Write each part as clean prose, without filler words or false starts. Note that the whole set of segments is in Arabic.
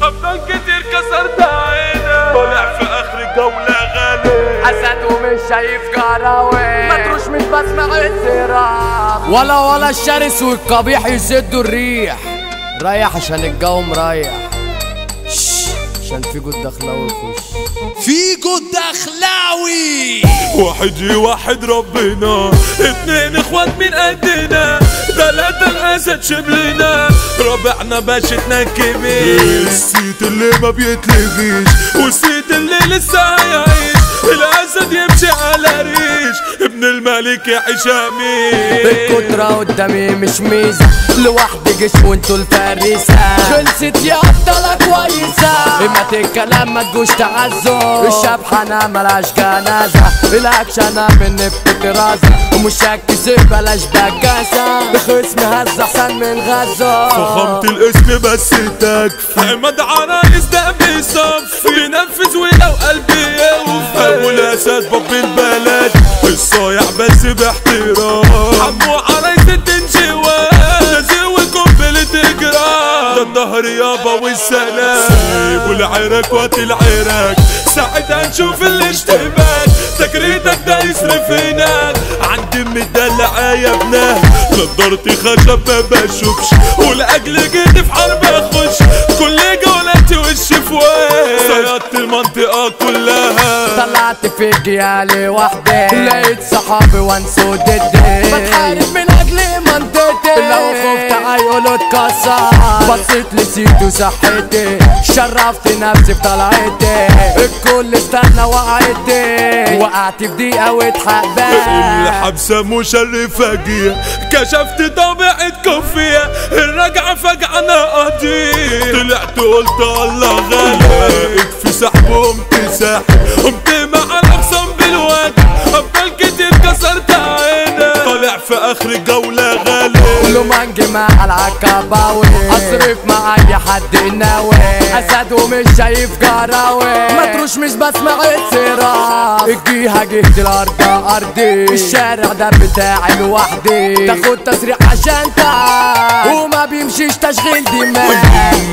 افضل كتير كسرت عينك، طالع في اخر الجولة غالي، اسد ومش شايف جراوي، متروش مش بسمع الصراخ، ولا الشرس والقبيح يسدوا الريح. ريح عشان الجو مريح، عشان فيجو الدخلاوي يخش. فيجو الدخلاوي واحد يوحد ربنا، اتنين اخوات من قدنا، تلاتة الاسد شبلنا، رابعنا باشتنا الكبير، السيت اللي ما بيتلغيش والسيت اللي لسه هيعيش، الاسد يمشي على ريش، ابن الملك يعيش امين. الكترة قدامي مش ميزة، لوحدي جيش وانتو الفريسة، خلصت يا عبدالله كويسة، قيمة الكلام ما تجوش تعزوا، الشبحانة ملاش جنازة، الاكشنة من بتترازة، ومش هكسر بلاش بكاسة، بخصم هز احسن من غزة، فخمت الاسم بس تكفي، عماد عرايس ده بيصفي، بينفذ ولو قلبي يوفى، والاسد باب البلد الصايع بس باحترام، حمو عرايس الدنجوان، نزوي قنبلة اجرام، ده الظهر يابا والسلام، سيبوا العراك وقت العراك، ساعتها نشوف الاشتباك، تكريتك ده يصرف هناك، عندي مدلع يا ابنه، نضارتي خشب ما بشوفش، ولاجل جيت في حرب اخش، كل جولاتي وش في وش، صيادت المنطقة كلها، طلعت في جيالي وحدي، لقيت صحابي وانسوا ضدي، بتحارب من اجل منطقتي، لو خفت هيقولوا اتكسر، بصيت لسيت وصحتي، شرفت نفسي بطلعتي، الكل استنى وقعتي، وقعت في دقيقة واتحبست، الحبسة مشرفة جيه، كشفت طبيعة كوفية، الرجعة فجأة انا قضيت، طلعت قلت الله غالي، لقيت في سحب قمت ساحب، قمت مع الاخصام بالوجه، افضل كتير كسرت عيني، طالع في اخر الجولة غالي، كله منجي مع العكباوي، اصرف مع اي حد ناوي، اسد ومش شايف جراوي، متروش مش بسمع الصراخ، الجيهة جهة الارض ارضي، الشارع ده بتاعي لوحدي، تاخد تسريح عشان تعال، وما بيمشيش تشغيل دماغ،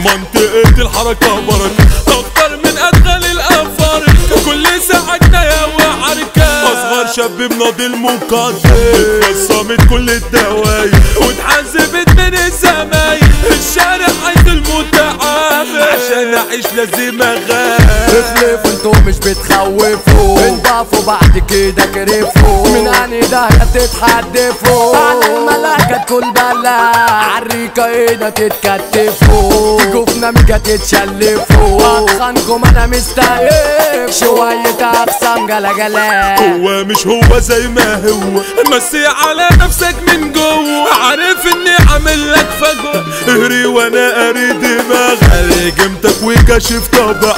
منطقة الحركة بركة، اكتر من ادخل الافارق، كل ساعتنا يا وعركة، اصغر شاب بناضي المقدم، اتقسمت كل الدواير، واتحزبت من الزمايل، الشارع عايز المتعامل، عشان اعيش لازم اغامر، اخلفوا انتوا مش بتخوفوا، انضافوا بعد كده كرفوا، من اني ده تتحدفوا، على الملاكة تكون بلا، عالريكة هنا تتكتفوا، تيجوا في نمجة تتشلفوا، اتخانكم انا مستهيف، شوية اقسام جلا هو مش هو زي ما هو، مسي على نفسك من جوه، عارف اني عامل لك فجوة، اهري وانا قاري دماغ، قاري جمتك وكشف طبع،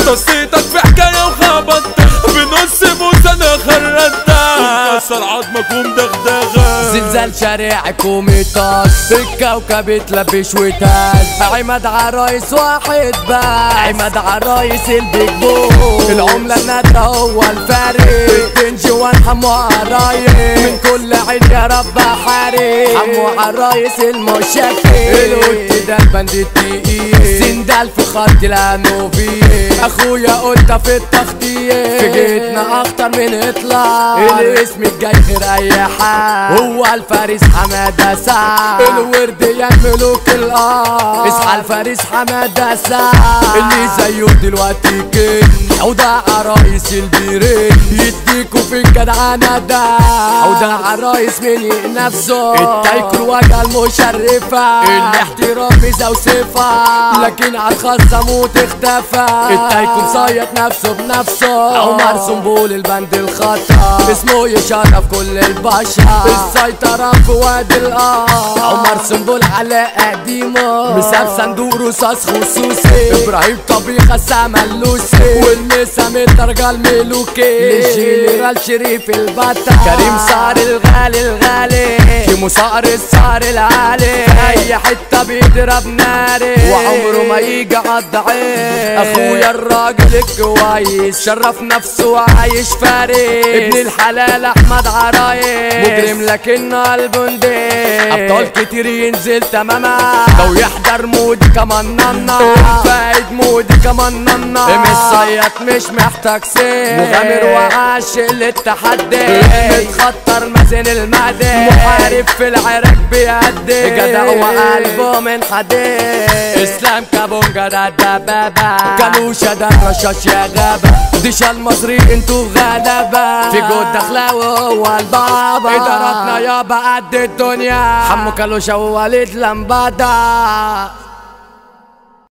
تصيتك في حكاية وخبطتك، بنص بوس انا خرجتك، ومكسر عظمك ومدغدغك، زلزال شارعك ومطاس، الكوكب اتلبش وتاز، عماد عرايس واحد بس، عماد عرايس البيج بوس، العملة النادرة هو الفارق، الدنجوان حمو عرايس، من كل عيد يا رب حارس، حمو عرايس المشاكل، القط ده البند التقيل، سندال في خط الانوفيه، اخويا قلت في التخطيط، في جيتنا اخطر من اطلاق، الاسم الجاي غير اي حال، هو الفارس حمادة سعد، الورد يا ملوك الارض، اصحى الفارس حمادة سعد، اللي زيه دلوقتي كن، وده عرايس البيرين، يديكوا في الجدعنة ده، وده عرايس من نفسه، التايكل وجه المشرفة، الاحترام ميزة وصفة، لكن عالخصم وتختفى، التايكل صيط نفسه بنفسه، عمر سنبول البند الخطر، اسمه يشرف كل البشر، السيطرة في وادي الارض، عمر سنبول على قديمه، مساب صندوق رصاص خصوصي، ابراهيم طبيخة سما اللوسي، والمسا من الدرجة الملوكي، للجنرال شريف البطل، كريم صار الغالي حمو صقر السهر العالي اي حتة بيضرب ناري وعمره ما يجي عالضعيف اخويا الراجل الكويس شرف نفسه وعايش فارس ابن الحلال احمد عرايس مجرم لكنه قلبه نضيف ابطال كتير ينزل تماما لو يحضر مودي كمان نانا فايد مودي كمان نانا الصياد مش محتاج سيف مغامر وعاشق للتحدي متخطر مازن المعدي محارب في العراق بيأدي جدع وقلبه من حديد اسلام كابونجا ده الدبابة كانوشا ده الرشاش يا غابة ديشا المصري انتو غلبة في جود دخلاوي هو البابا اداراتنا يابا قد الدنيا حمو كالوشا ووليد لمبادة